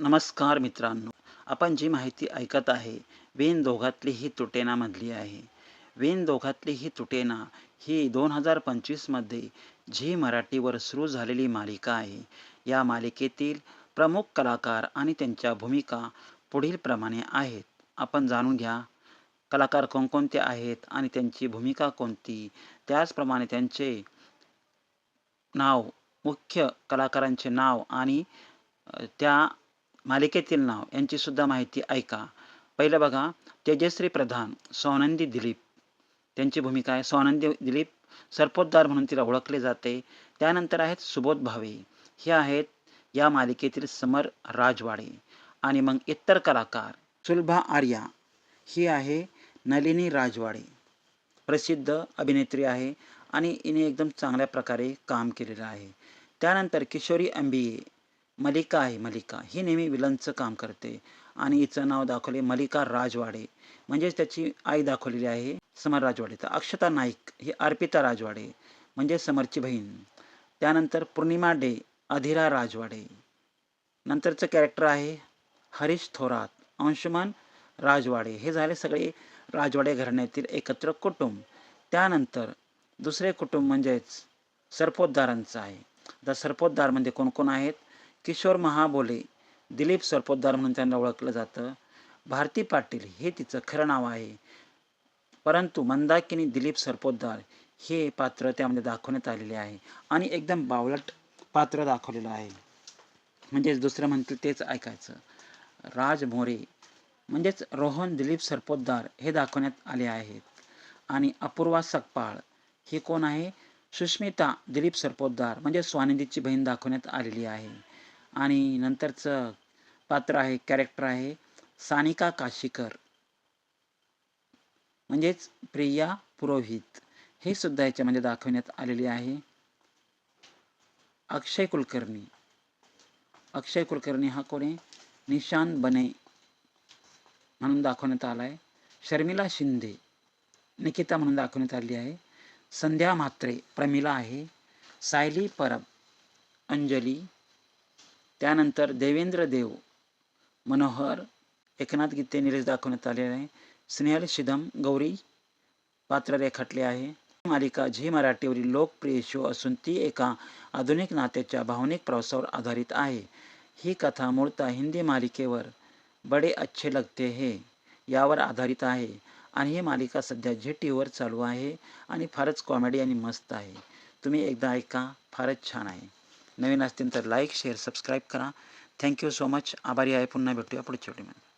नमस्कार मित्रांनो, आपण जी माहिती ऐकत आहे, वेन दोघातली ही तुटेनामधली आहे. वेन दोघातली ही तुटेना ही 2025 मध्ये झी मराठीवर सुरू झालेली मालिका आहे. या मालिकेतील प्रमुख कलाकार आणि त्यांच्या भूमिका पुढीलप्रमाणे आहेत. आपण जाणून घ्या, कलाकार कोणकोणते आहेत आणि त्यांची भूमिका कोणती, त्याचप्रमाणे त्यांचे नाव, मुख्य कलाकारांचे नाव आणि त्या मालिकेतील नाव यांची सुद्धा माहिती ऐका. पहिलं बघा, तेजश्री प्रधान, स्वानंदी दिलीप. त्यांची भूमिका आहे. स्वानंदी दिलीप सरपोतदार म्हणून तिला ओळखले जाते. त्यानंतर आहेत सुबोध भावे. हे आहेत या मालिकेतील समर राजवाडे. आणि मग इतर कलाकार, सुलभा आर्या ही आहे नलिनी राजवाडे. प्रसिद्ध अभिनेत्री आहे आणि हिने एकदम चांगल्या प्रकारे काम केलेलं आहे. त्यानंतर किशोरी अंबिये, मलिका आहे. मलिका ही नेहमी विलनचं काम करते आणि हिचं नाव दाखवले मलिका राजवाडे, म्हणजेच त्याची आई दाखवलेली आहे समर राजवाडे. तर अक्षता नाईक ही अर्पिता राजवाडे म्हणजे समरची बहीण. त्यानंतर पूर्णिमा डे, अधीरा राजवाडे. नंतरचं कॅरेक्टर आहे हरीश थोरात, अंशुमन राजवाडे. हे झाले सगळे राजवाडे घराण्यातील एकत्र कुटुंब. त्यानंतर दुसरे कुटुंब म्हणजेच सरपोतदारांचं आहे. आता सरपोतदारमध्ये कोण कोण आहेत? किशोर महाबोले, दिलीप सरपोतदार म्हणून त्यांना ओळखलं जातं. भारती पाटील हे तिचं खरं नाव आहे, परंतु मंदाकिनी दिलीप सरपोतदार हे पात्र त्यामध्ये दाखवण्यात आलेले आहे आणि एकदम बावळट पात्र दाखवलेलं आहे. म्हणजेच दुसरं म्हणतील तेच ऐकायचं. राज मोरे म्हणजेच रोहन दिलीप सरपोतदार हे दाखवण्यात आले आहेत. आणि अपूर्वा सकपाळ ही कोण आहे? सुष्मिता दिलीप सरपोतदार म्हणजे स्वानंदीची बहीण दाखवण्यात आलेली आहे. आणि नंतरचं पात्र आहे, कॅरेक्टर आहे सानिका काशीकर म्हणजेच प्रिया पुरोहित. हे सुद्धा याच्यामध्ये दाखवण्यात आलेली आहे. अक्षय कुलकर्णी, अक्षय कुलकर्णी हा कोणी निशांत बने म्हणून दाखवण्यात आला आहे. शर्मिला शिंदे निकिता म्हणून दाखवण्यात आली आहे. संध्या म्हात्रे प्रमिला आहे. सायली परब अंजली. त्यानंतर देवेंद्र देव मनोहर, एकनाथ गीते निलेश दाखवण्यात आलेले आहे. स्नेहल शिदम गौरी पात्र रेखाटले आहे. मालिका झी मराठीवरील लोकप्रिय शो असून ती एका आधुनिक नात्याच्या भावनिक प्रवासावर आधारित आहे. ही कथा मूळतः हिंदी मालिकेवर बडे अच्छे लगते है यावर आधारित आहे आणि ही मालिका सध्या झी टीव्हीवर चालू आहे आणि फारच कॉमेडी आणि मस्त आहे. तुम्ही एकदा ऐका, फारच छान आहे. नवीन असतील तर लाईक, शेअर, सबस्क्राईब करा. Thank you so much. आभारी आहे. पुन्हा भेटूया पुढच्या व्हिडिओमध्ये.